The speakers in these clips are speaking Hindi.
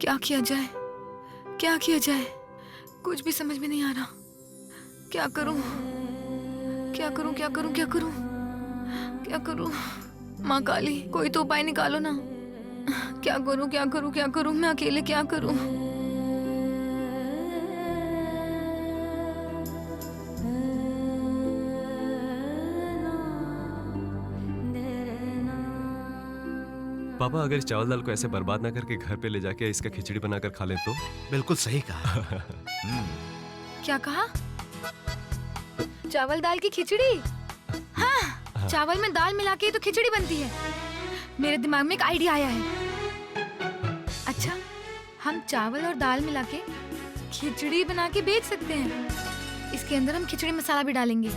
क्या किया जाए, क्या किया जाए, कुछ भी समझ में नहीं आ रहा। क्या करूं, क्या करूं, क्या करूं, क्या करूं, क्या करूं? माँ काली, कोई तो उपाय निकालो ना। क्या करूं, क्या करूं, क्या करूं? मैं अकेले क्या करूं? पापा, अगर इस चावल दाल को ऐसे बर्बाद ना करके घर पे ले जाके इसका खिचड़ी बनाकर खा लें तो? बिल्कुल सही कहा। क्या कहा? चावल दाल की खिचड़ी? हाँ, चावल में दाल मिला के तो खिचड़ी बनती है। मेरे दिमाग में एक आइडिया आया है। अच्छा, हम चावल और दाल मिला के खिचड़ी बना के बेच सकते हैं। इसके अंदर हम खिचड़ी मसाला भी डालेंगे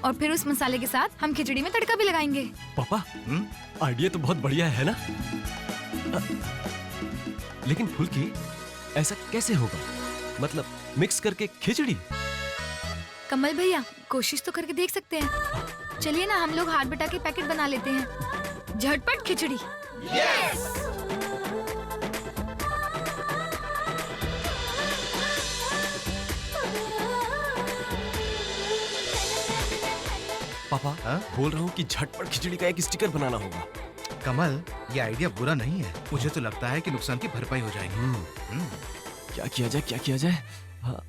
और फिर उस मसाले के साथ हम खिचड़ी में तड़का भी लगाएंगे। पापा, आइडिया तो बहुत बढ़िया है ना? लेकिन फुल्की, ऐसा कैसे होगा? मतलब मिक्स करके खिचड़ी? कमल भैया, कोशिश तो करके देख सकते हैं। चलिए ना, हम लोग हाथ बटा के पैकेट बना लेते हैं। झटपट खिचड़ी। यस! पापा, बोल रहा हूँ कि झटपट खिचड़ी का एक स्टिकर बनाना होगा। कमल, ये आइडिया बुरा नहीं है। मुझे तो लगता है कि नुकसान की भरपाई हो जाएगी। क्या किया जाए, क्या किया जाए? हाँ,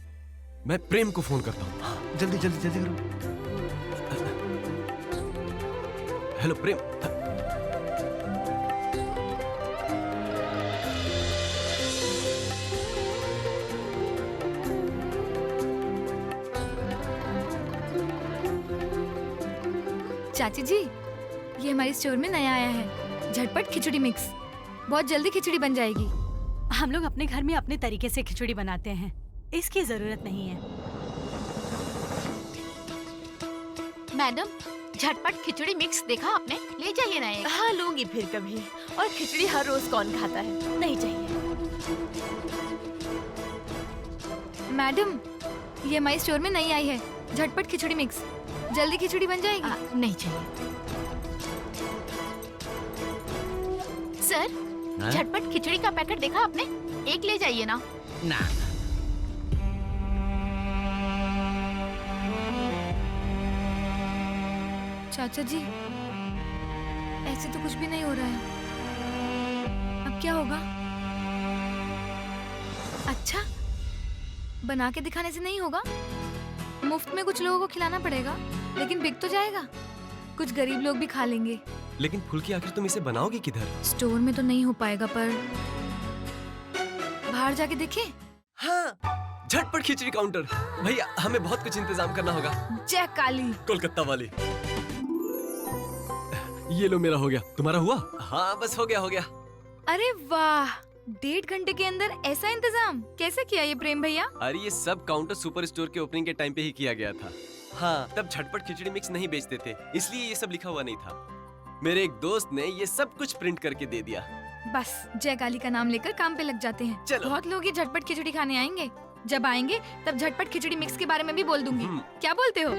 मैं प्रेम को फोन करता हूँ। जल्दी जल्दी जल्दी करो। हेलो प्रेम। चाची जी, ये हमारे स्टोर में नया आया है, झटपट खिचड़ी मिक्स। बहुत जल्दी खिचड़ी बन जाएगी। हम लोग अपने घर में अपने तरीके से खिचड़ी बनाते हैं, इसकी जरूरत नहीं है। मैडम, झटपट खिचड़ी मिक्स देखा आपने? ले जाइए ना एक। हाँ, लूंगी फिर कभी। और खिचड़ी हर रोज कौन खाता है? नहीं चाहिए। मैडम, ये हमारे स्टोर में नई आई है, झटपट खिचड़ी मिक्स। जल्दी खिचड़ी बन जाएगी। नहीं चाहिए। सर, झटपट खिचड़ी का पैकेट देखा आपने? एक ले जाइए ना। ना। चाचा जी, ऐसे तो कुछ भी नहीं हो रहा है। अब क्या होगा? अच्छा, बना के दिखाने से नहीं होगा। मुफ्त में कुछ लोगों को खिलाना पड़ेगा, लेकिन बिक तो जाएगा। कुछ गरीब लोग भी खा लेंगे। लेकिन फुल्की, आखिर तुम इसे बनाओगे किधर? स्टोर में तो नहीं हो पाएगा, पर बाहर जाके देखें। हाँ, झटपट खिचड़ी काउंटर। भैया, हमें बहुत कुछ इंतजाम करना होगा। जय काली। कोलकाता वाली। ये लो, मेरा हो गया। तुम्हारा हुआ? हाँ, बस हो गया, हो गया। अरे वाह, 1.5 घंटे के अंदर ऐसा इंतजाम कैसे किया ये प्रेम भैया? अरे ये सब काउंटर सुपर स्टोर के ओपनिंग के टाइम पे ही किया गया था। हाँ, तब झटपट खिचड़ी मिक्स नहीं बेचते थे, इसलिए ये सब लिखा हुआ नहीं था। मेरे एक दोस्त ने ये सब कुछ प्रिंट करके दे दिया। बस जय काली का नाम लेकर काम पे लग जाते हैं। चलो। बहुत लोग ये झटपट खिचड़ी खाने आएंगे। जब आएंगे तब झटपट खिचड़ी मिक्स के बारे में भी बोल दूंगी। क्या बोलते हो?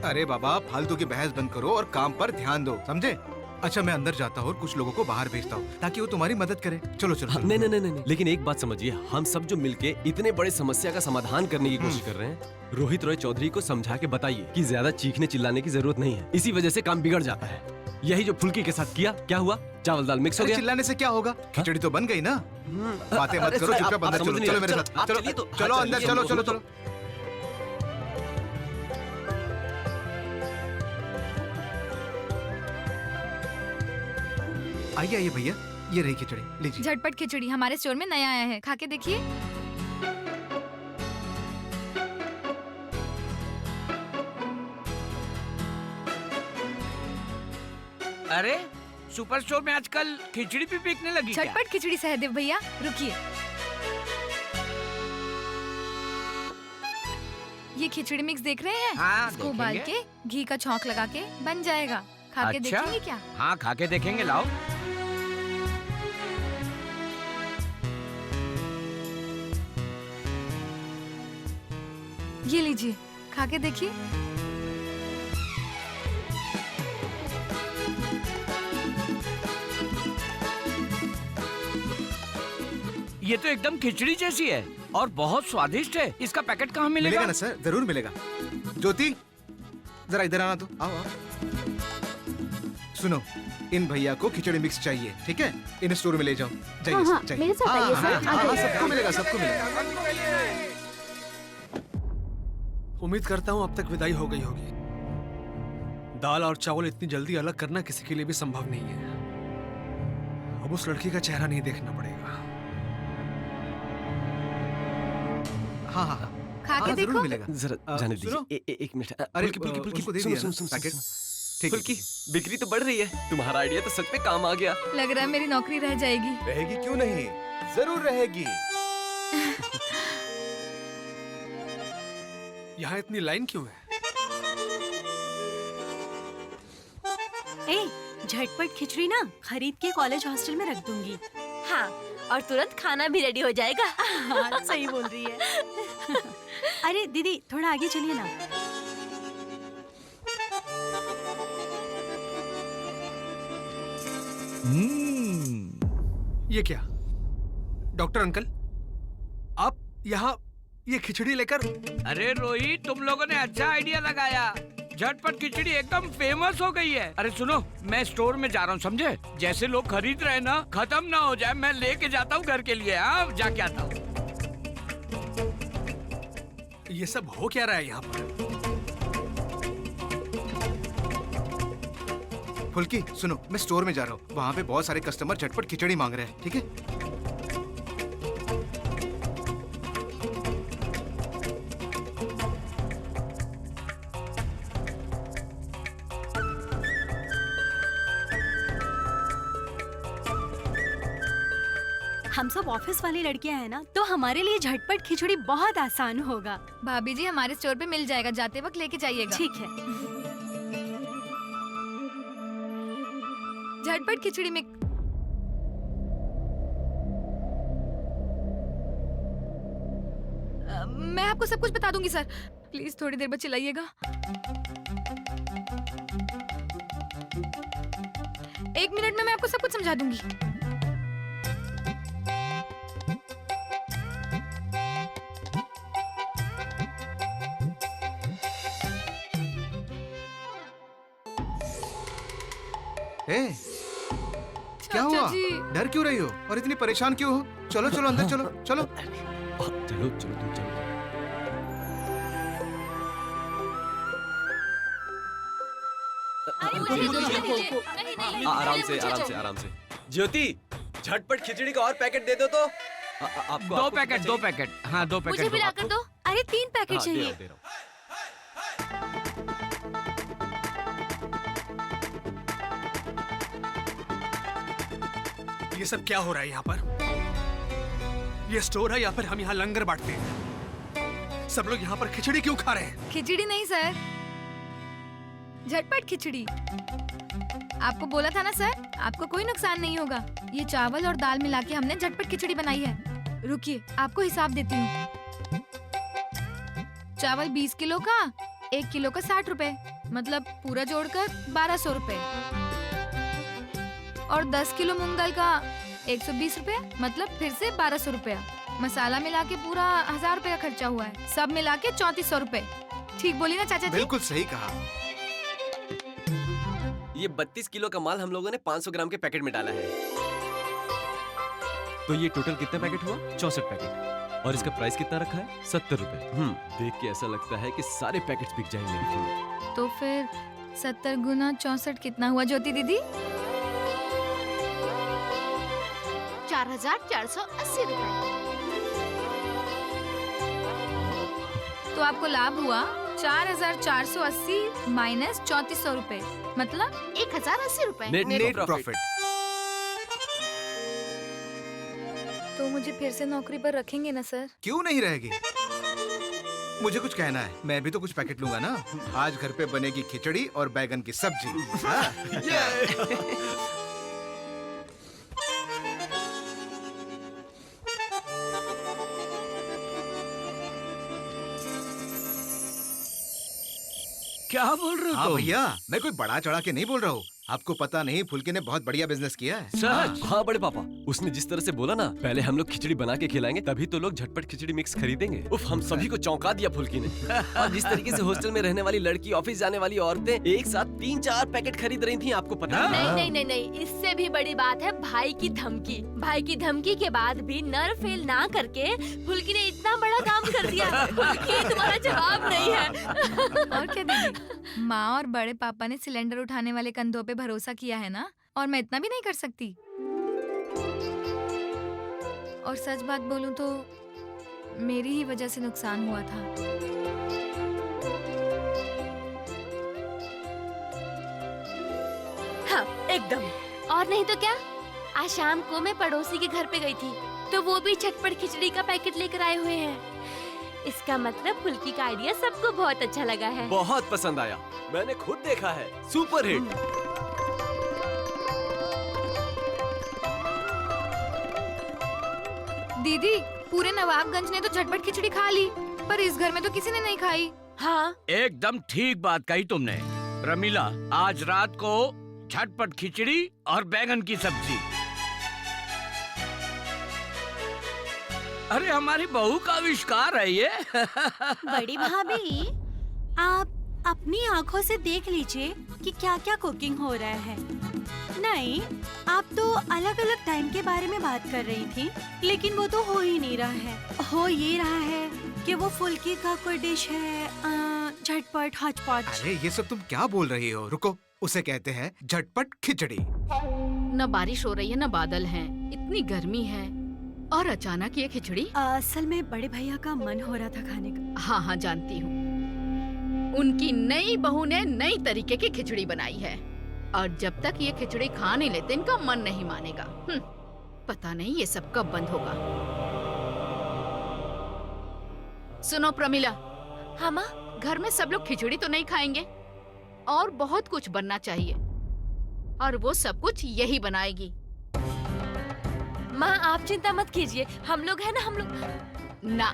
अरे बाबा, फालतू की बहस बंद करो और काम पर ध्यान दो, समझे? अच्छा, मैं अंदर जाता हूँ और कुछ लोगों को बाहर भेजता हूँ ताकि वो तुम्हारी मदद करे। चलो चलो। नहीं नहीं नहीं नहीं, लेकिन एक बात समझिए, हम सब जो मिलके इतने बड़े समस्या का समाधान करने की कोशिश कर रहे हैं, रोहित रॉय चौधरी को समझा के बताइए कि ज्यादा चीखने चिल्लाने की जरूरत नहीं है। इसी वजह से काम बिगड़ जाता है। यही जो फुल्की के साथ किया, क्या हुआ? चावल दाल मिक्स हो गया। चिल्लाने से क्या होगा? खिचड़ी तो बन गई ना। बातें मत करो, चुपचाप अंदर चलो। चलो मेरे साथ, चलो चलो अंदर, चलो चलो चलो। आइए आइए भैया, ये रही खिचड़ी, लीजिए। झटपट खिचड़ी हमारे स्टोर में नया आया है, खा के देखिए। अरे, सुपर स्टोर में आजकल खिचड़ी भी बिकने लगी क्या? झटपट खिचड़ी सहदेव भैया, रुकिए। ये खिचड़ी मिक्स देख रहे हैं? हाँ, इसको उबाल के घी का छौंक लगा के बन जाएगा। खा के अच्छा? देखेंगे क्या? हाँ, खा के देखेंगे, लाओ। ये लीजिए, खा के देखिए। ये तो एकदम खिचड़ी जैसी है और बहुत स्वादिष्ट है। इसका पैकेट कहाँ मिलेगा मिलेगा? ना सर, जरूर मिलेगा। ज्योति जरा इधर आना तो, आओ आओ। सुनो, इन भैया को खिचड़ी मिक्स चाहिए, ठीक है? इन स्टोर में ले जाओ। जाइए हाँ, जाइए। मेरे साथ आइए सर, आ जाइए। सबको मिलेगा, सबको मिलेगा। उम्मीद करता हूँ अब तक विदाई हो गई होगी। दाल और चावल इतनी जल्दी अलग करना किसी के लिए भी संभव नहीं है। अब उस लड़की का चेहरा नहीं देखना पड़ेगा। हाँ हाँ हाँ, खा के हाँ, जरूर देखो। मिलेगा। जरा जाने सुनो। दीजिए। एक मिनट। अरे फुल्की, फुल्की, फुल्की, उनको दे सुनो, दिया ना सुनो, सुनो, पैकेट। सुनो। ठीक है। फुल्की, बिक्री तो बढ़ रही है। तुम्हारा आइडिया तो सच में काम आ गया। लग रहा है मेरी नौकरी रह जाएगी। रहेगी क्यों नहीं, जरूर रहेगी। यहाँ इतनी लाइन क्यों है? ए, झटपट खिचड़ी ना खरीद के कॉलेज हॉस्टल में रख दूंगी। हाँ, और तुरंत खाना भी रेडी हो जाएगा। हाँ, सही बोल रही है। अरे दीदी थोड़ा आगे चलिए ना। ये क्या डॉक्टर अंकल, आप यहाँ ये खिचड़ी लेकर? अरे रोहित, तुम लोगों ने अच्छा आइडिया लगाया। झटपट खिचड़ी एकदम फेमस हो गई है। अरे सुनो, मैं स्टोर में जा रहा हूँ, समझे? जैसे लोग खरीद रहे हैं ना, खत्म ना हो जाए, मैं लेके जाता हूँ घर के लिए। हाँ, जाके आता हूँ। ये सब हो क्या रहा है यहाँ पर? फुल्की सुनो, मैं स्टोर में जा रहा हूँ, वहाँ पे बहुत सारे कस्टमर झटपट खिचड़ी मांग रहे हैं, ठीक है? हम सब ऑफिस वाली लड़कियां हैं ना, तो हमारे लिए झटपट खिचड़ी बहुत आसान होगा। भाभी जी, हमारे स्टोर पे मिल जाएगा, जाते वक्त लेके जाइएगा। ठीक है। झटपट खिचड़ी में मैं आपको सब कुछ बता दूंगी सर, प्लीज थोड़ी देर बाद चिल्लाइएगा। एक मिनट में मैं आपको सब कुछ समझा दूंगी। ए, क्या हुआ? जी। डर क्यों रही हो और इतनी परेशान क्यों हो? चलो चलो अंदर चलो चलो। चलो चलो तुम चलो। आराम से आराम से आराम से। ज्योति, झटपट खिचड़ी का और पैकेट दे दो तो। आपको दो पैकेट। हाँ, दो पैकेट। मुझे भी लाकर दो। अरे 3 पैकेट हाँ, चाहिए। दे रहा हूँ। ये सब क्या हो रहा है यहाँ पर? ये स्टोर है या फिर हम यहाँ लंगर बांटते हैं? सब लोग यहाँ पर खिचड़ी क्यों खा रहे हैं? खिचड़ी नहीं सर, झटपट खिचड़ी। आपको बोला था ना सर, आपको कोई नुकसान नहीं होगा। ये चावल और दाल मिला के हमने झटपट खिचड़ी बनाई है। रुकिए, आपको हिसाब देती हूँ। चावल 20 किलो का, 1 किलो का 60 रुपए, मतलब पूरा जोड़कर 1200 रुपए। और 10 किलो मूंग दाल का 120 रुपए, मतलब फिर से 1200 रुपया। मसाला मिला के पूरा 1000 रुपए का खर्चा हुआ है। सब मिला के 3400 रुपए। ठीक बोली ना चाचा जी? बिल्कुल सही कहा। ये 32 किलो का माल हम लोगों ने 500 ग्राम के पैकेट में डाला है। तो ये टोटल कितना पैकेट हुआ? 64 पैकेट। और इसका प्राइस कितना रखा है? 70 रुपए। देख के ऐसा लगता है कि सारे पैकेट्स बिक जाएंगे। तो फिर 70 गुना 64 कितना हुआ ज्योति दीदी? 4480 रुपए। तो आपको लाभ हुआ 4480 माइनस 3400 रुपए, मतलब 1080 रुपए। Net profit. तो मुझे फिर से नौकरी पर रखेंगे ना सर? क्यों नहीं रहेगी? मुझे कुछ कहना है, मैं भी तो कुछ पैकेट लूंगा ना। आज घर पे बनेगी खिचड़ी और बैगन की सब्जी। हाँ? क्या बोल रहे हो हाँ तुम? भैया, मैं कोई बड़ा चढ़ा के नहीं बोल रहा हूँ। आपको पता नहीं, फुल्की ने बहुत बढ़िया बिजनेस किया है। सच? हाँ बड़े पापा, उसने जिस तरह से बोला ना, पहले हम लोग खिचड़ी बना के खिलाएंगे तभी तो लोग झटपट खिचड़ी मिक्स खरीदेंगे। उफ, हम सभी को चौंका दिया फुल्की ने। और जिस तरीके से हॉस्टल में रहने वाली लड़की, ऑफिस जाने वाली औरतें एक साथ 3-4 पैकेट खरीद रही थी, आपको पता है? नहीं नहीं नहीं नहीं, इससे भी बड़ी बात है भाई की धमकी। भाई की धमकी के बाद भी नर फेल ना करके फुल्की ने इतना बड़ा काम कर दिया। फुल्की, तुम्हारा जवाब नहीं है। और क्या दीदी, माँ और बड़े पापा ने सिलेंडर उठाने वाले कंधों पे भरोसा किया है ना, और मैं इतना भी नहीं कर सकती। और सच बात बोलूं तो मेरी ही वजह से नुकसान हुआ था। हाँ एकदम। और नहीं तो क्या, आज शाम को मैं पड़ोसी के घर पे गई थी तो वो भी झटपट खिचड़ी का पैकेट लेकर आए हुए हैं। इसका मतलब फुल्की का आइडिया सबको बहुत अच्छा लगा है। बहुत पसंद आया, मैंने खुद देखा है, सुपर हिट। दीदी, पूरे नवाबगंज ने तो झटपट खिचड़ी खा ली, पर इस घर में तो किसी ने नहीं खाई। हाँ एकदम ठीक बात कही तुमने। प्रमिला, आज रात को झटपट खिचड़ी और बैंगन की सब्जी। अरे हमारी बहू का आविष्कार है ये। बड़ी भाभी, आप अपनी आँखों से देख लीजिए कि क्या क्या कुकिंग हो रहा है। नहीं, आप तो अलग अलग टाइम के बारे में बात कर रही थी, लेकिन वो तो हो ही नहीं रहा है। हो ये रहा है कि वो फुल्की का कोई डिश है, झटपट हचपच। अरे ये सब तुम क्या बोल रही हो? रुको, उसे कहते हैं झटपट खिचड़ी। न बारिश हो रही है न बादल हैं, इतनी गर्मी है और अचानक ये खिचड़ी। असल में बड़े भैया का मन हो रहा था खाने का। हाँ हाँ जानती हूँ, उनकी नई बहू ने नई तरीके की खिचड़ी बनाई है और जब तक ये खिचड़ी खा नहीं लेते इनका मन नहीं मानेगा। पता नहीं ये सब कब बंद होगा। सुनो प्रमिला। हाँ माँ। घर में सब लोग खिचड़ी तो नहीं खाएंगे और बहुत कुछ बनना चाहिए और वो सब कुछ यही बनाएगी। माँ आप चिंता मत कीजिए, हम लोग है ना, हम लोग ना।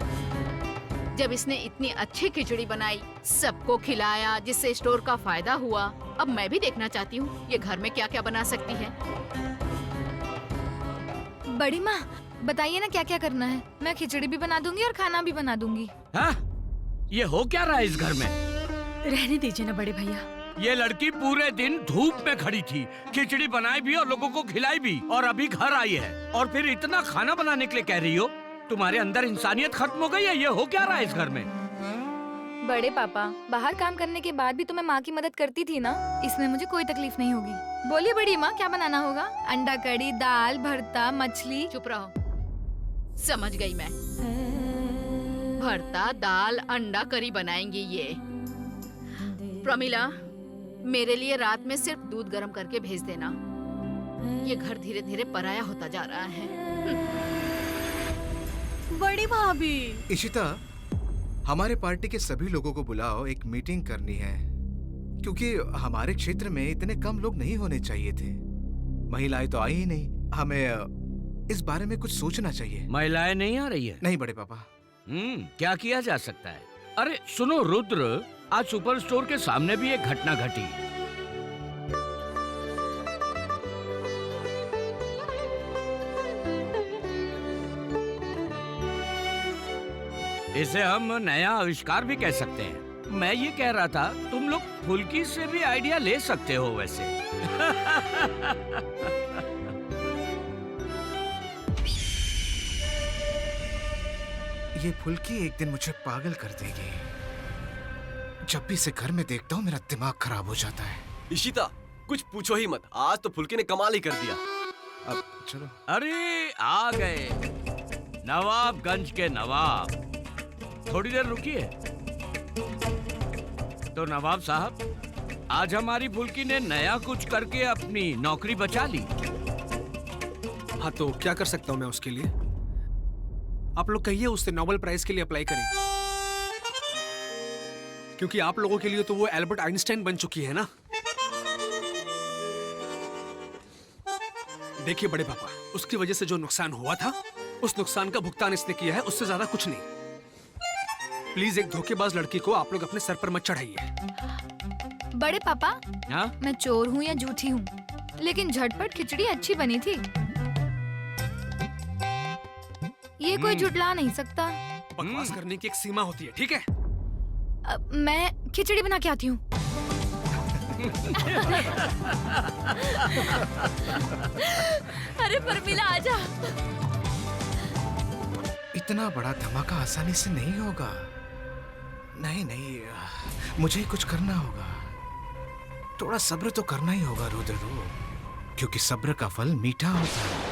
जब इसने इतनी अच्छी खिचड़ी बनाई, सबको खिलाया, जिससे स्टोर का फायदा हुआ, अब मैं भी देखना चाहती हूँ ये घर में क्या क्या बना सकती है। बड़ी माँ, बताइए ना क्या क्या करना है। मैं खिचड़ी भी बना दूंगी और खाना भी बना दूंगी। हाँ? ये हो क्या रहा है इस घर में? रहने दीजिए ना बड़े भैया। ये लड़की पूरे दिन धूप में खड़ी थी, खिचड़ी बनाई भी और लोगों को खिलाई भी, और अभी घर आई है और फिर इतना खाना बनाने के लिए कह रही हो? तुम्हारे अंदर इंसानियत खत्म हो गई है? ये हो क्या रहा है इस घर में? बड़े पापा, बाहर काम करने के बाद भी तो मैं माँ की मदद करती थी ना, इसमें मुझे कोई तकलीफ नहीं होगी। बोलिए बड़ी माँ, क्या बनाना होगा? अंडा कड़ी, दाल, भरता, मछली। चुप रहो, समझ गई मैं। भरता, दाल, अंडा करी बनाएंगी ये। प्रमिला, मेरे लिए रात में सिर्फ दूध गर्म करके भेज देना। ये घर धीरे धीरे पराया होता जा रहा है। बड़ी भाभी। इशिता, हमारे पार्टी के सभी लोगों को बुलाओ, एक मीटिंग करनी है, क्योंकि हमारे क्षेत्र में इतने कम लोग नहीं होने चाहिए थे। महिलाएं तो आई ही नहीं। हमें इस बारे में कुछ सोचना चाहिए। महिलाएं नहीं आ रही है? नहीं बड़े पापा। क्या किया जा सकता है? अरे सुनो रुद्र, आज सुपर स्टोर के सामने भी एक घटना घटी। इसे हम नया आविष्कार भी कह सकते हैं। मैं ये कह रहा था, तुम लोग फुल्की से भी आइडिया ले सकते हो वैसे। ये फुल्की एक दिन मुझे पागल कर देगी। जब भी इसे घर में देखता हूँ मेरा दिमाग खराब हो जाता है। इशिता, कुछ पूछो ही मत, आज तो फुल्की ने कमाल ही कर दिया। अब चलो। अरे आ गए नवाबगंज के नवाब। थोड़ी देर रुकिए। तो नवाब साहब, आज हमारी फुल्की ने नया कुछ करके अपनी नौकरी बचा ली। हाँ, तो क्या कर सकता हूँ मैं उसके लिए? आप लोग कहिए उससे नोबेल प्राइज के लिए अप्लाई करें, क्योंकि आप लोगों के लिए तो वो एल्बर्ट आइंस्टाइन बन चुकी है ना। देखिए बड़े पापा, उसकी वजह से जो नुकसान हुआ था, उस नुकसान का भुगतान इसने किया है, उससे ज्यादा कुछ नहीं। प्लीज एक धोखेबाज लड़की को आप लोग अपने सर पर मत चढ़ाइए। बड़े पापा, हाँ? मैं चोर हूँ या झूठी हूँ, लेकिन झटपट खिचड़ी अच्छी बनी थी। ये कोई झुठला नहीं सकता। बकवास करने की एक सीमा होती है, ठीक है? मैं खिचड़ी बना के आती हूँ। अरे परमिला आजा। इतना बड़ा धमाका आसानी से नहीं होगा। नहीं नहीं, मुझे ही कुछ करना होगा। थोड़ा सब्र तो करना ही होगा रुद्ररू, क्योंकि सब्र का फल मीठा होता है।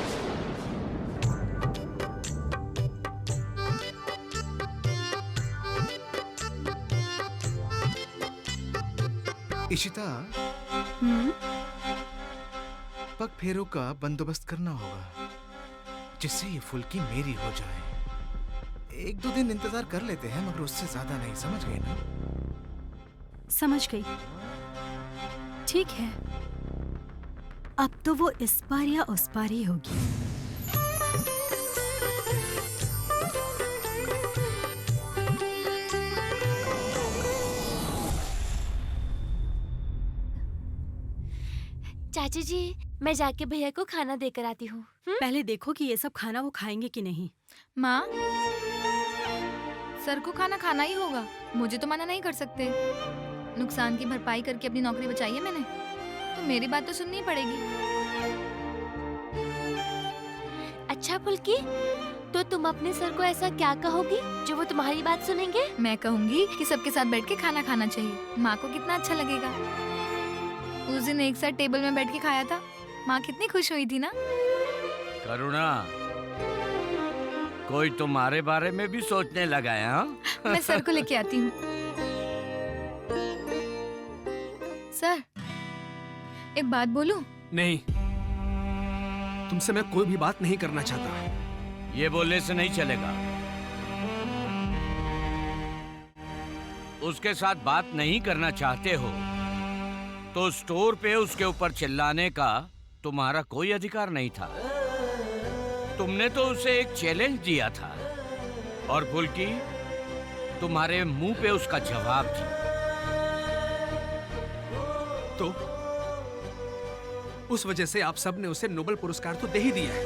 इशिता, पग फेरों का बंदोबस्त करना होगा, जिससे ये फुल्की मेरी हो जाए। 1-2 दिन इंतजार कर लेते हैं, मगर उससे ज्यादा नहीं। समझ गए ना? समझ गई। ठीक है, अब तो वो इस बार या उस बार ही होगी। चाची जी, मैं जाके भैया को खाना देकर आती हूँ। पहले देखो कि ये सब खाना वो खाएंगे कि नहीं। माँ, सर को खाना खाना ही होगा, मुझे तो मना नहीं कर सकते। नुकसान की भरपाई करके अपनी नौकरी बचाई है मैंने, तो मेरी बात तो सुननी पड़ेगी। अच्छा फुल्की, तो तुम अपने सर को ऐसा क्या कहोगी जो वो तुम्हारी बात सुनेंगे? मैं कहूँगी कि सबके साथ बैठ के खाना खाना चाहिए। माँ को कितना अच्छा लगेगा। उस दिन एक साथ टेबल में बैठ के खाया था, माँ कितनी खुश हुई थी ना। करुणा, कोई तुम्हारे बारे में भी सोचने लगा है, हाँ? मैं सर को लेके आती हूँ। सर, एक बात बोलूं? नहीं, तुमसे मैं कोई भी बात नहीं करना चाहता। ये बोलने से नहीं चलेगा। उसके साथ बात नहीं करना चाहते हो तो स्टोर पे उसके ऊपर चिल्लाने का तुम्हारा कोई अधिकार नहीं था। तुमने तो उसे एक चैलेंज दिया था और फुल्की तुम्हारे मुंह पे उसका जवाब थी। तो उस वजह से आप सब ने उसे नोबेल पुरस्कार तो दे ही दिया है।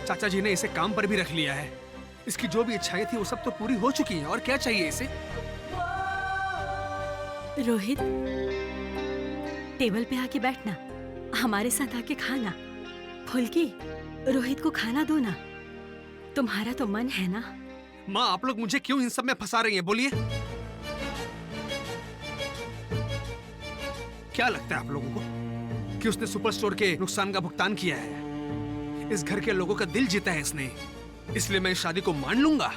चाचा जी ने इसे काम पर भी रख लिया है। इसकी जो भी इच्छाएं थी वो सब तो पूरी हो चुकी हैं। और क्या चाहिए इसे? रोहित, टेबल पे आके बैठना, हमारे साथ आके खाना। फुल्की, रोहित को खाना दो ना, तुम्हारा तो मन है ना। माँ, आप लोग मुझे क्यों इन सब में फंसा रही हैं? बोलिए, क्या लगता है आप लोगों को कि उसने सुपर स्टोर के नुकसान का भुगतान किया है? इस घर के लोगों का दिल जीता है इसने, इसलिए मैं इस शादी को मान लूंगा।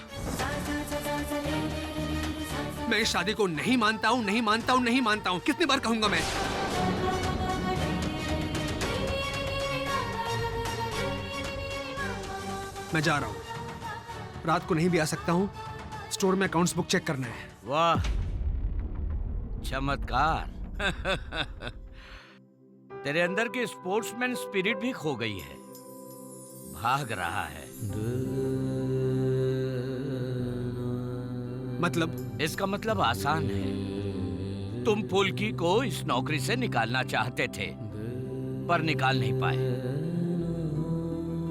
मैं इस शादी को नहीं मानता हूं, नहीं मानता हूं, नहीं मानता हूं। कितनी बार कहूंगा मैं? मैं जा रहा हूं, रात को नहीं भी आ सकता हूं। स्टोर में अकाउंट्स बुक चेक करना है। वाह, चमत्कार। तेरे अंदर की स्पोर्ट्समैन स्पिरिट भी खो गई है, भाग रहा है। मतलब? इसका मतलब आसान है। तुम फुल्की को इस नौकरी से निकालना चाहते थे, पर निकाल नहीं पाए।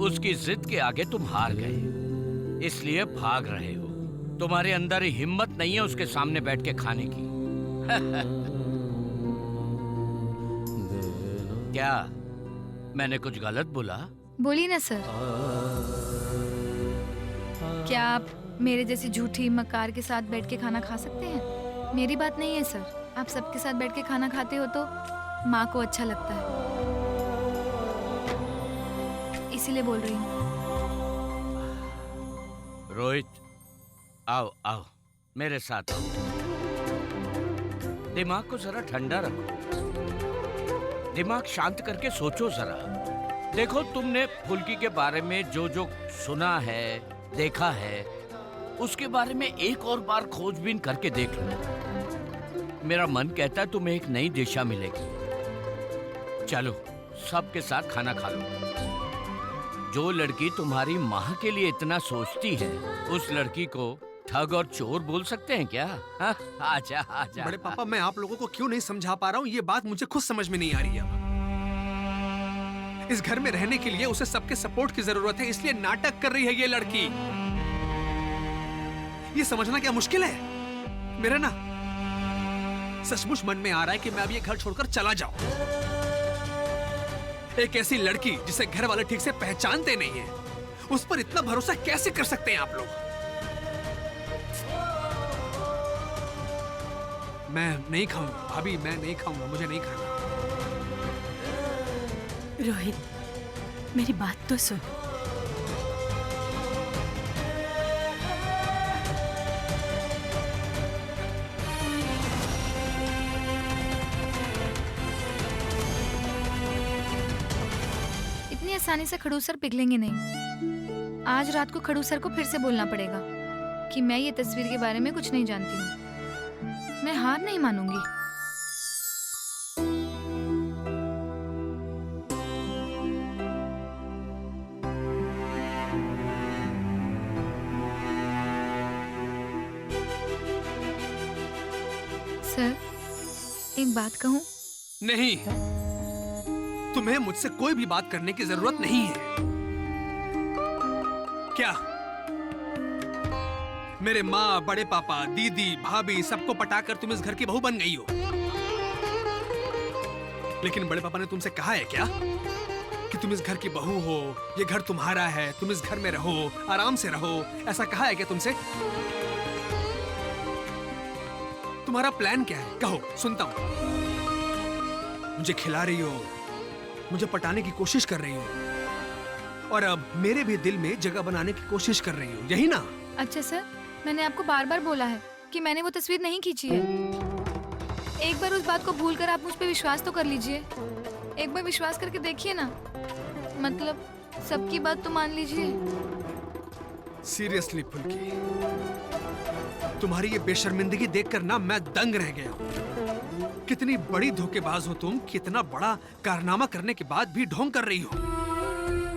उसकी जिद के आगे तुम हार गए, इसलिए भाग रहे हो। तुम्हारे अंदर हिम्मत नहीं है उसके सामने बैठ के खाने की। क्या मैंने कुछ गलत बोला? बोलिए ना सर। क्या आप मेरे जैसी झूठी मक्कार के साथ बैठ के खाना खा सकते हैं? मेरी बात नहीं है सर, आप सबके साथ बैठ के खाना खाते हो तो माँ को अच्छा लगता है, इसीलिए बोल रही हूँ। रोहित, आओ आओ मेरे साथ आओ। दिमाग को जरा ठंडा रखो, दिमाग शांत करके सोचो जरा। देखो, तुमने फुल्की के बारे में जो जो सुना है, देखा है, उसके बारे में एक और बार खोजबीन करके देख लो। मेरा मन कहता है तुम्हें एक नई दिशा मिलेगी। चलो सबके साथ खाना खा लो। जो लड़की तुम्हारी माँ के लिए इतना सोचती है, उस लड़की को ठग और चोर बोल सकते हैं क्या? हाँ, आजा आजा। बड़े पापा, मैं आप लोगों को क्यों नहीं समझा पा रहा हूँ, ये बात मुझे खुद समझ में नहीं आ रही है। इस घर में रहने के लिए उसे सबके सपोर्ट की जरूरत है, इसलिए नाटक कर रही है ये लड़की। ये समझना क्या मुश्किल है? मेरा ना सचमुच मन में आ रहा है कि मैं अब ये घर छोड़कर चला जाऊं। एक ऐसी लड़की जिसे घर वाले ठीक से पहचानते नहीं है, उस पर इतना भरोसा कैसे कर सकते हैं आप लोग? मैं नहीं खाऊंगा भाभी, मैं नहीं खाऊंगा, मुझे नहीं खाना। रोहित, मेरी बात तो सुन। इतनी आसानी से खड़ूसर पिघलेंगे नहीं। आज रात को खड़ूसर को फिर से बोलना पड़ेगा कि मैं ये तस्वीर के बारे में कुछ नहीं जानती हूँ। मैं हार नहीं मानूंगी। सर, एक बात कहूँ? नहीं, तुम्हें मुझसे कोई भी बात करने की जरूरत नहीं है। क्या मेरे माँ, बड़े पापा, दीदी, भाभी सबको पटाकर तुम इस घर की बहू बन गई हो? लेकिन बड़े पापा ने तुमसे कहा है क्या कि तुम इस घर की बहू हो, ये घर तुम्हारा है, तुम इस घर में रहो, आराम से रहो? ऐसा कहा है क्या तुमसे? तुम्हारा प्लान क्या है? कहो, सुनता हूं। मुझे खिला रही हो, मुझे पटाने की कोशिश कर रही हो, और अब मेरे भी दिल में जगह बनाने की कोशिश कर रही हो, यही ना? अच्छा सर, मैंने आपको बार बार बोला है कि मैंने वो तस्वीर नहीं खींची है। एक बार उस बात को भूलकर आप मुझ पे विश्वास तो कर लीजिए। एक बार विश्वास करके देखिए ना, मतलब सबकी बात तो मान लीजिए। सीरियसली फुल्की, तुम्हारी ये बेशर्मिंदगी देखकर ना मैं दंग रह गया हूँ। कितनी बड़ी धोखेबाज हो तुम, कितना बड़ा कारनामा करने के बाद भी ढोंग कर रही हो।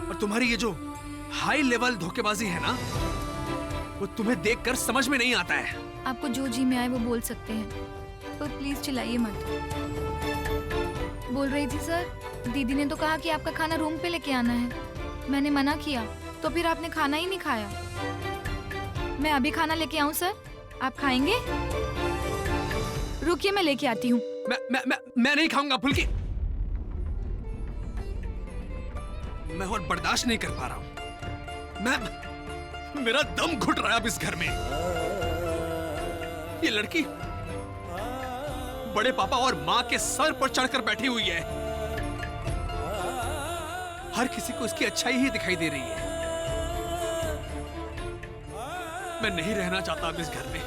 और तुम्हारी ये जो हाई लेवल धोखेबाजी है ना, वो तुम्हें देखकर समझ में नहीं आता है। आपको जो जी में आए वो बोल सकते हैं, पर प्लीज चिल्लाइए मत। बोल रही थी सर, दीदी ने तो कहा कि आपका खाना रूम पे लेके आना है। मैंने मना किया तो फिर आपने खाना ही नहीं खाया। मैं अभी खाना लेके आऊं सर? आप खाएंगे? रुकिए, मैं लेके आती हूँ। मैं नहीं खाऊंगा फुल्की। मैं और बर्दाश्त नहीं कर पा रहा हूं। मेरा दम घुट रहा है अब इस घर में। ये लड़की बड़े पापा और माँ के सर पर चढ़कर बैठी हुई है। हर किसी को इसकी अच्छाई ही दिखाई दे रही है। मैं नहीं रहना चाहता अब इस घर में।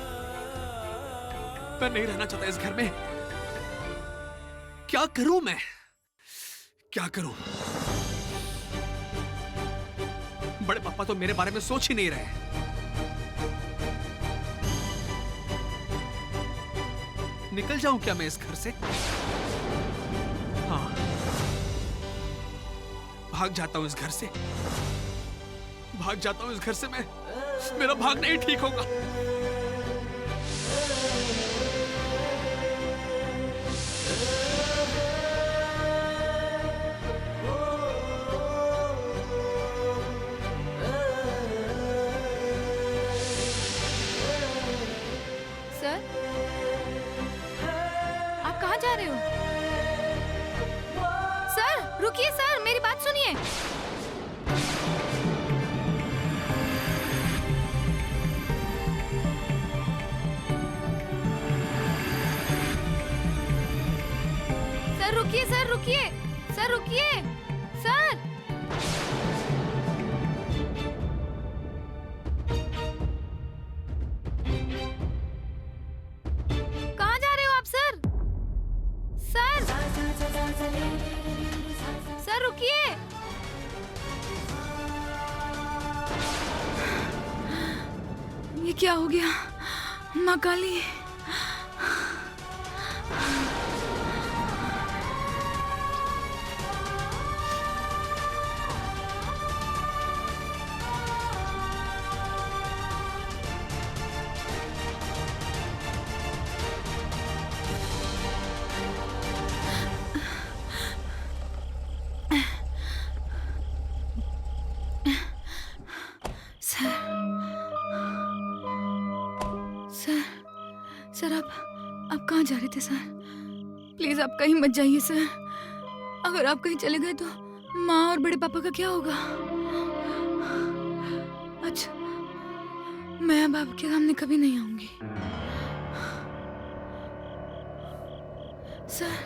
मैं नहीं रहना चाहता इस घर में। क्या करूं मैं? क्या करूं? बड़े पापा तो मेरे बारे में सोच ही नहीं रहे। निकल जाऊं क्या मैं इस घर से? हाँ, भाग जाता हूं इस घर से। भाग जाता हूं इस घर से मैं। मेरा भागना ही ठीक होगा। सर, आप कहाँ जा रहे हो? सर, रुकिए सर, मेरी बात सुनिए। सर रुकिए, सर रुकिए, सर रुकिए, सर। कहाँ जा रहे हो आप सर? सर, सर रुकिए। ये क्या हो गया? माँ काली। सर आप कहाँ जा रहे थे सर? प्लीज आप कहीं मत जाइए सर। अगर आप कहीं चले गए तो माँ और बड़े पापा का क्या होगा? अच्छा, मैं अब आपके सामने कभी नहीं आऊंगी। सर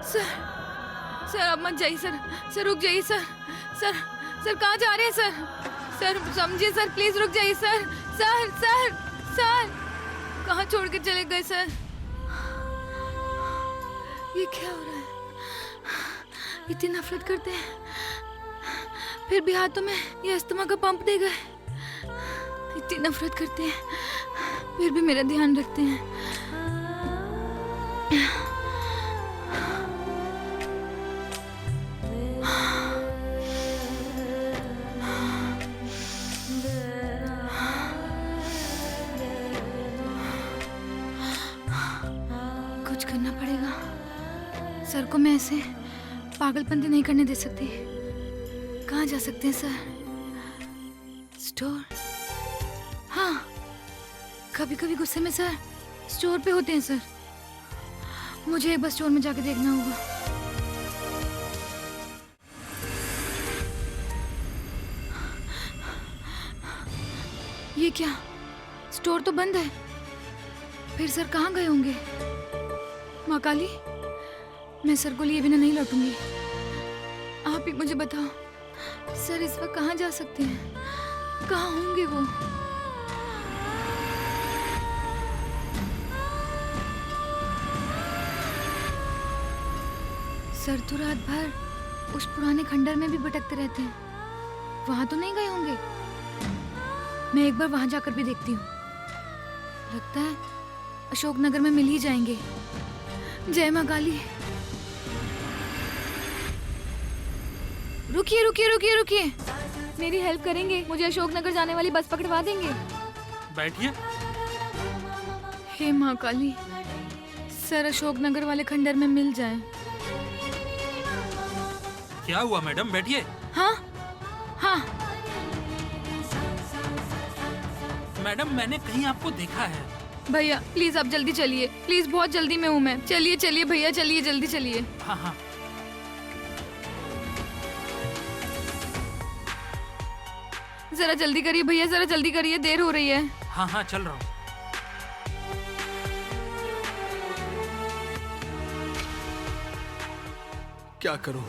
सर सर आप मत जाइए सर। सर रुक जाइए सर। सर सर कहाँ जा रहे हैं सर? सर समझिए सर, प्लीज रुक जाइए सर। सर सर सर कहाँ छोड़ के चले गए सर? ये क्या हो रहा है? इतनी नफरत करते हैं, फिर भी हाथों में ये अस्थमा का पंप दे गए। इतनी नफरत करते हैं, फिर भी मेरा ध्यान रखते हैं। कुछ करना पड़ेगा। सर को मैं ऐसे पागलपंती नहीं करने दे सकती। कहाँ जा सकते हैं सर? स्टोर? हाँ, कभी कभी गुस्से में सर स्टोर पे होते हैं सर। मुझे एक बार स्टोर में जाके देखना होगा। ये क्या, स्टोर तो बंद है। फिर सर कहाँ गए होंगे? माँ काली, मैं सर को लिए बिना नहीं लौटूंगी। आप ही मुझे बताओ, सर इस वक्त कहाँ जा सकते हैं? कहाँ होंगे वो? सर तो रात भर उस पुराने खंडर में भी भटकते रहते हैं। वहां तो नहीं गए होंगे। मैं एक बार वहां जाकर भी देखती हूँ। लगता है अशोकनगर में मिल ही जाएंगे। जय माँ काली। रुकिए रुकिए रुकिए रुकिए, मेरी हेल्प करेंगे? मुझे अशोकनगर जाने वाली बस पकड़वा देंगे? बैठिए। हे माँ काली, सर अशोकनगर वाले खंडर में मिल जाए। क्या हुआ मैडम, बैठिए। हाँ हाँ। मैडम मैंने कहीं आपको देखा है। भैया प्लीज आप जल्दी चलिए, प्लीज बहुत जल्दी में हूँ मैं। चलिए चलिए भैया, चलिए जल्दी चलिए। हाँ हाँ। जरा जल्दी करिए भैया, जरा जल्दी करिए, देर हो रही है। हाँ हाँ चल रहा हूँ। क्या करूं,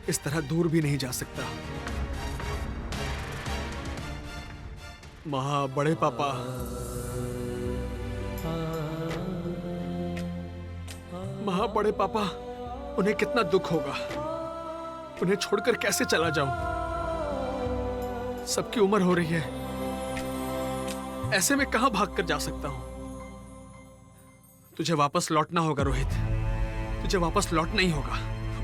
इस तरह दूर भी नहीं जा सकता। माँ, बड़े पापा, माँ, बड़े पापा, उन्हें कितना दुख होगा। उन्हें छोड़कर कैसे चला जाऊं? सबकी उम्र हो रही है, ऐसे में कहां भागकर जा सकता हूं? तुझे वापस लौटना होगा रोहित, तुझे वापस लौटना ही होगा।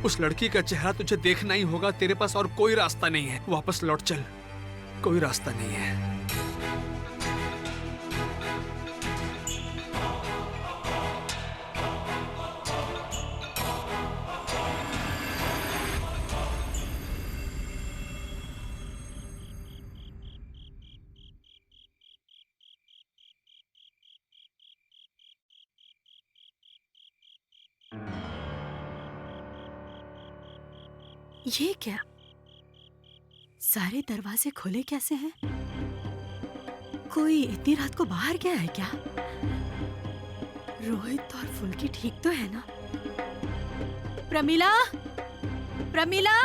उस लड़की का चेहरा तुझे देखना ही होगा। तेरे पास और कोई रास्ता नहीं है। वापस लौट चल, कोई रास्ता नहीं है। ये क्या, सारे दरवाजे खुले कैसे हैं? कोई इतनी रात को बाहर गया है क्या? रोहित और फुल्की ठीक तो है ना? प्रमिला, प्रमिला,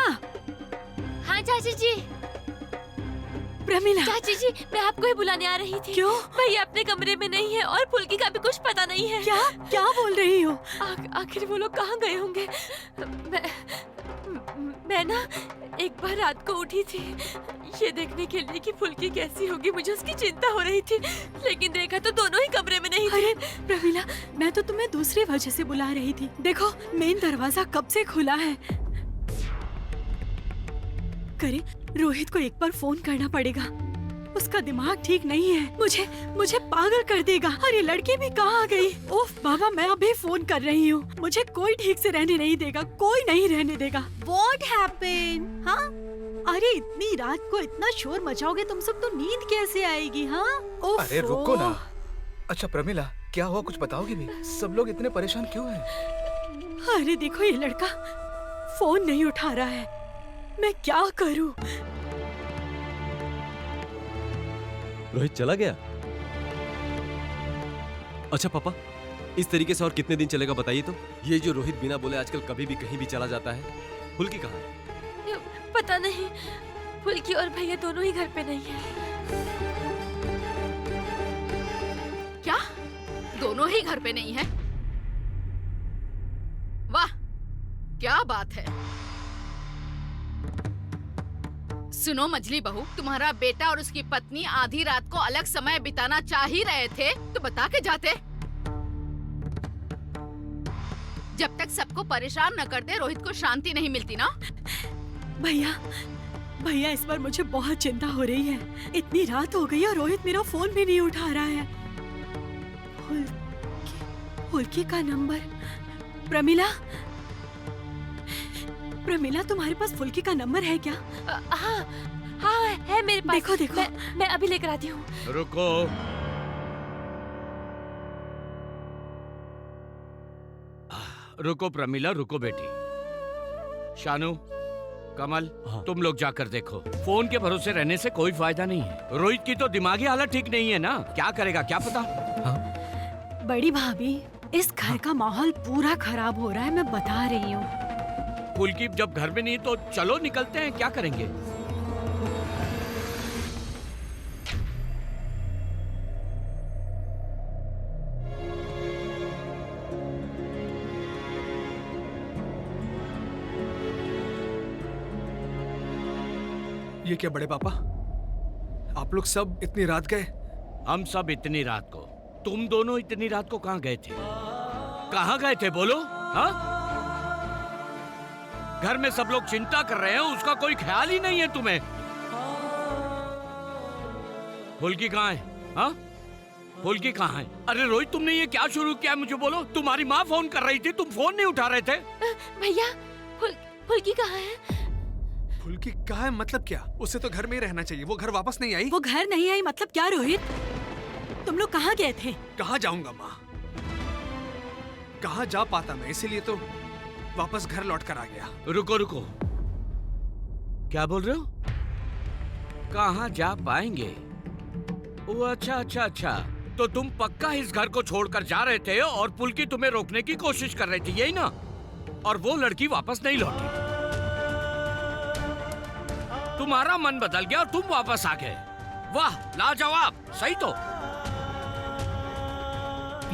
हाँ चाची जी। प्रमिला। चाची जी, मैं आपको ही बुलाने आ रही थी। क्यों? भैया अपने कमरे में नहीं है और फुल्की का भी कुछ पता नहीं है। क्या क्या बोल रही हो? आखिर वो लोग कहाँ गए होंगे? मैं ना एक बार रात को उठी थी ये देखने के लिए कि फुल्की कैसी होगी। मुझे उसकी चिंता हो रही थी, लेकिन देखा तो दोनों ही कमरे में नहीं थे। अरे प्रमिला, मैं तो तुम्हें दूसरी वजह से बुला रही थी। देखो मेन दरवाजा कब से खुला है। करे, रोहित को एक बार फोन करना पड़ेगा। उसका दिमाग ठीक नहीं है, मुझे पागल कर देगा। और ये लड़की भी कहाँ गई? ओफ बाबा, मैं अभी फोन कर रही हूँ। मुझे कोई ठीक से रहने नहीं देगा, कोई नहीं रहने देगा। What happened? हाँ? अरे इतनी रात को इतना शोर मचाओगे तुम सब तो नींद कैसे आएगी? हाँ? अरे रुको ना, अच्छा प्रमिला, क्या हुआ, कुछ बताओगी भी? सब लोग इतने परेशान क्यों हैं? अरे देखो, ये लड़का फोन नहीं उठा रहा है, मैं क्या करूं? रोहित चला गया? अच्छा पापा, इस तरीके से और कितने दिन चलेगा बताइए तो? ये जो रोहित बिना बोले आजकल कभी भी कहीं भी चला जाता है। फुल्की कहाँ है? पता नहीं, फुल्की और भैया दोनों ही घर पे नहीं है। क्या? दोनों ही घर पे नहीं है? वाह, क्या बात है। सुनो मछली बहू, तुम्हारा बेटा और उसकी पत्नी आधी रात को अलग समय बिताना चाह ही रहे थे तो बता के जाते। जब तक सबको परेशान न करते रोहित को शांति नहीं मिलती ना। भैया, भैया इस बार मुझे बहुत चिंता हो रही है। इतनी रात हो गई और रोहित मेरा फोन भी नहीं उठा रहा है। फुल्की का नंबर। प्रमिला, प्रमिला तुम्हारे पास फुल्की का नंबर है क्या? हाँ हाँ है मेरे पास। देखो देखो, मैं अभी लेकर आती हूँ। रुको, रुको प्रमिला, रुको बेटी। शानू, कमल, हाँ। तुम लोग जाकर देखो। फोन के भरोसे रहने से कोई फायदा नहीं है। रोहित की तो दिमागी हालत ठीक नहीं है ना, क्या करेगा क्या पता। बड़ी भाभी, इस घर का माहौल पूरा खराब हो रहा है, मैं बता रही हूँ। फुल्की जब घर में नहीं तो चलो निकलते हैं, क्या करेंगे। ये क्या बड़े पापा, आप लोग सब इतनी रात गए? हम सब इतनी रात को, तुम दोनों इतनी रात को कहाँ गए थे? कहाँ गए थे बोलो? हाँ, घर में सब लोग चिंता कर रहे हैं, उसका कोई ख्याल ही नहीं है तुम्हें। फुल्की कहाँ है? हाँ, फुल्की कहाँ है? अरे रोहित, तुमने ये क्या शुरू किया मुझे बोलो? तुम्हारी माँ फोन कर रही थी, तुम फोन नहीं उठा रहे थे। भैया, फुल्की कहाँ है? फुल्की कहाँ है मतलब क्या? उसे तो घर में ही रहना चाहिए, वो घर वापस नहीं आई। वो घर नहीं आई मतलब क्या रोहित? तुम लोग कहाँ गए थे? कहाँ जाऊंगा माँ, कहाँ जा पाता मैं, इसीलिए तो वापस घर लौट कर आ गया। रुको रुको, क्या बोल रहे हो? कहाँ जा पाएंगे? ओ अच्छा अच्छा अच्छा, तो तुम पक्का इस घर को छोड़कर जा रहे थे और फुल्की तुम्हें रोकने की कोशिश कर रही थी, यही ना? और वो लड़की वापस नहीं लौटी। तुम्हारा मन बदल गया और तुम वापस आ गए। वाह, लाजवाब। सही तो।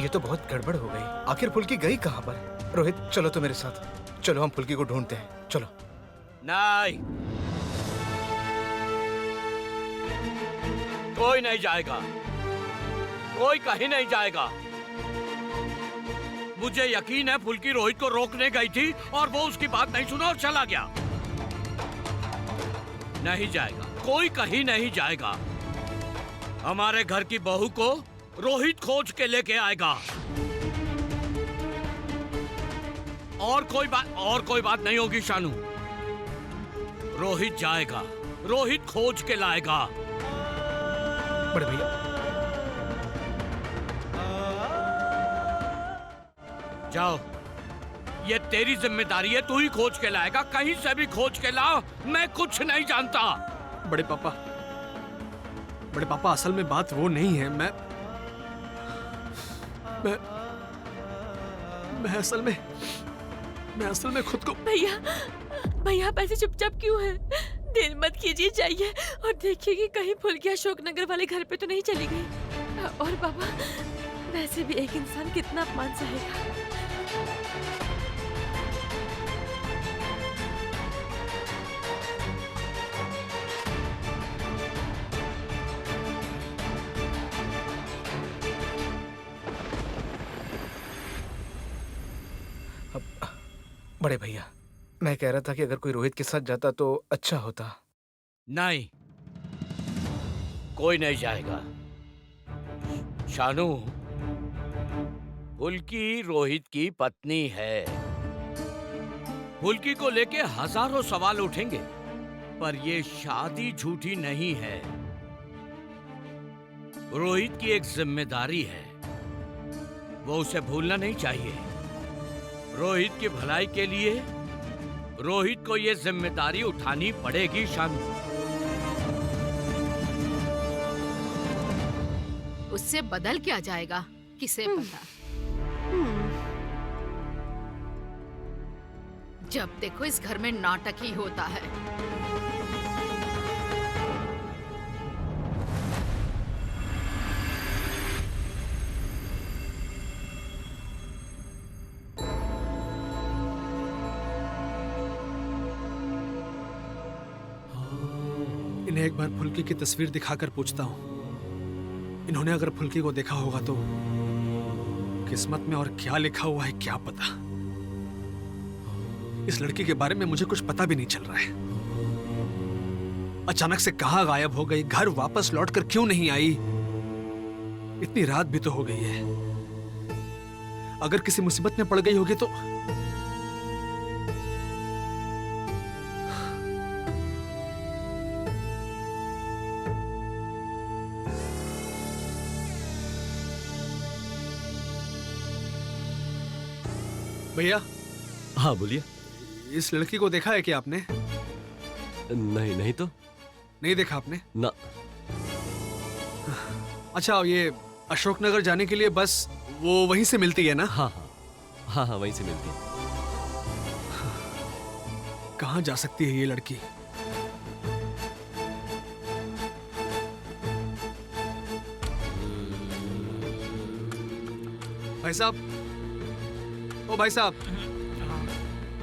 ये तो बहुत गड़बड़ हो गई। आखिर फुल्की गई कहाँ पर? रोहित चलो तो मेरे साथ, चलो हम फुल्की को ढूंढते हैं, चलो। नहीं, कोई नहीं जाएगा, कोई कहीं नहीं जाएगा। मुझे यकीन है फुल्की रोहित को रोकने गई थी और वो उसकी बात नहीं सुना और चला गया। नहीं जाएगा, कोई कहीं नहीं जाएगा। हमारे घर की बहू को रोहित खोज के लेके आएगा। और कोई बात नहीं होगी शानू। रोहित जाएगा, रोहित खोज के लाएगा। बड़े भैया, जाओ, ये तेरी जिम्मेदारी है, तू ही खोज के लाएगा। कहीं से भी खोज के ला, मैं कुछ नहीं जानता। बड़े पापा असल में बात वो नहीं है। मैं असल में खुद को। भैया, भैया आप ऐसे चुपचाप क्यों हैं? देर मत कीजिए, जाइए और देखिए कि कहीं फुल्की अशोकनगर वाले घर पे तो नहीं चली गई। और पापा, वैसे भी एक इंसान कितना अपमान सहेगा। बड़े भैया, मैं कह रहा था कि अगर कोई रोहित के साथ जाता तो अच्छा होता। नहीं, कोई नहीं जाएगा। शानू, फुल्की रोहित की पत्नी है। फुल्की को लेके हजारों सवाल उठेंगे, पर ये शादी झूठी नहीं है। रोहित की एक जिम्मेदारी है। वो उसे भूलना नहीं चाहिए। रोहित की भलाई के लिए रोहित को ये जिम्मेदारी उठानी पड़ेगी शानू। उससे बदल क्या जाएगा किसे पता। जब देखो इस घर में नाटक ही होता है। इन्हें एक बार फुल्की की तस्वीर दिखाकर पूछता हूँ, इन्होंने अगर फुल्की को देखा होगा तो किस्मत में और क्या लिखा हुआ है क्या पता। इस लड़की के बारे में मुझे कुछ पता भी नहीं चल रहा है। अचानक से कहां गायब हो गई, घर वापस लौटकर क्यों नहीं आई। इतनी रात भी तो हो गई है। अगर किसी मुसीबत में पड़ गई होगी तो भैया। हाँ बोलिए। इस लड़की को देखा है क्या आपने? नहीं नहीं तो नहीं देखा आपने ना। अच्छा, ये अशोकनगर जाने के लिए बस वो वहीं से मिलती है ना? हाँ हाँ हाँ वहीं से मिलती है। कहाँ जा सकती है ये लड़की? भाई साहब, ओ भाई साहब,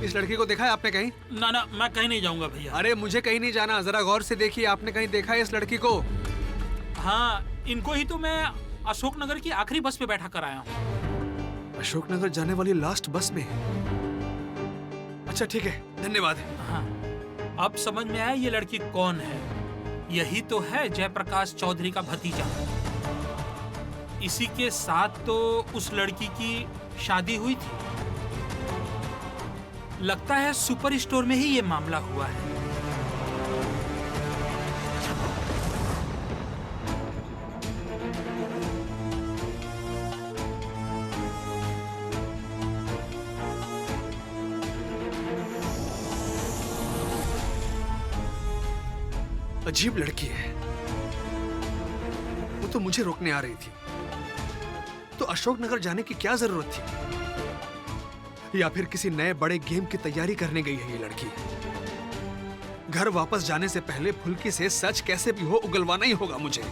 इस लड़की को देखा है आपने कहीं? ना ना, मैं कहीं नहीं जाऊंगा भैया। अरे मुझे कहीं नहीं जाना, जरा गौर से देखिए, आपने कहीं देखा है इस लड़की को? हाँ, इनको ही तो मैं अशोकनगर की आखिरी बस पे बैठा कर आया हूँ। अशोकनगर जाने वाली लास्ट बस में? अच्छा ठीक है, धन्यवाद। हाँ, अब समझ में आया ये लड़की कौन है। यही तो है जयप्रकाश चौधरी का भतीजा। इसी के साथ तो उस लड़की की शादी हुई थी। लगता है सुपर स्टोर में ही ये मामला हुआ है। अजीब लड़की है। वो तो मुझे रोकने आ रही थी, तो अशोकनगर जाने की क्या जरूरत थी? या फिर किसी नए बड़े गेम की तैयारी करने गई है ये लड़की? घर वापस जाने से पहले फुल्की से सच कैसे भी हो उगलवाना ही होगा मुझे।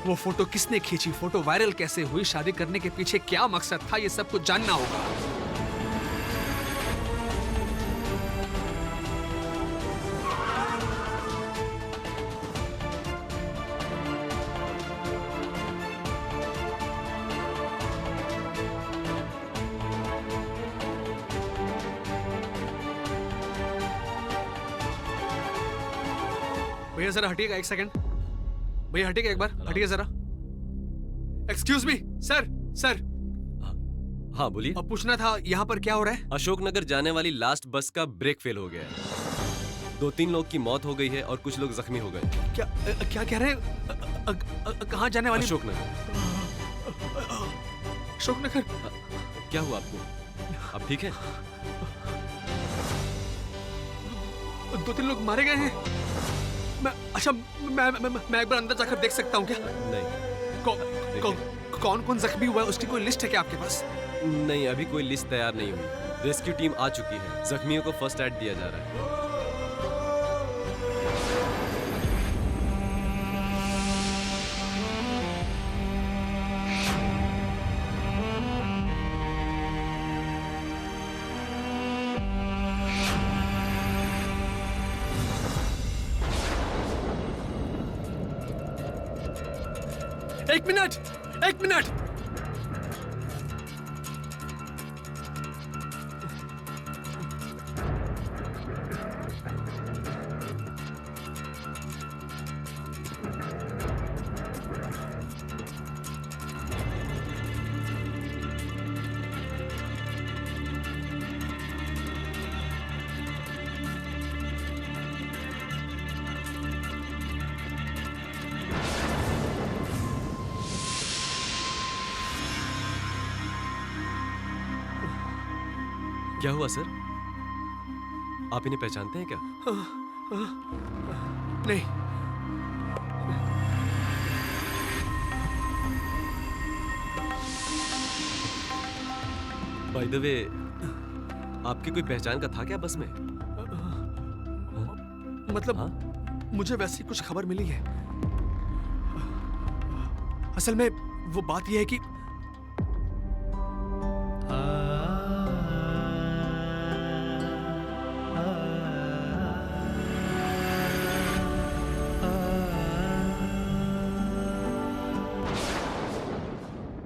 वो फोटो किसने खींची, फोटो वायरल कैसे हुई, शादी करने के पीछे क्या मकसद था, ये सब कुछ जानना होगा। भैया जरा हटिएगा एक सेकंड। भैया हटिएगा एक बार, हटिए जरा। Excuse me sir. सर हाँ बोलिए। अब पूछना था यहाँ पर क्या हो रहा है? अशोकनगर जाने वाली लास्ट बस का ब्रेक फेल हो गया है। 2-3 लोग की मौत हो गई है और कुछ लोग जख्मी हो गए। क्या क्या कह रहे हैं? कहाँ जाने वाली? अशोकनगर। अशोकनगर? क्या हुआ आपको? आप ठीक है? 2-3 लोग मारे गए हैं। अच्छा मैं एक बार अंदर जाकर देख सकता हूँ क्या? नहीं। कौन कौन जख्मी हुआ है उसकी कोई लिस्ट है क्या आपके पास? नहीं, अभी कोई लिस्ट तैयार नहीं हुई। रेस्क्यू टीम आ चुकी है, जख्मियों को फर्स्ट एड दिया जा रहा है। एक मिनट। क्या हुआ सर? आप इन्हें पहचानते हैं क्या? नहीं। बाय द वे, आपकी कोई पहचान का था क्या बस में? मतलब हाँ? मुझे वैसी कुछ खबर मिली है। असल में वो बात यह है कि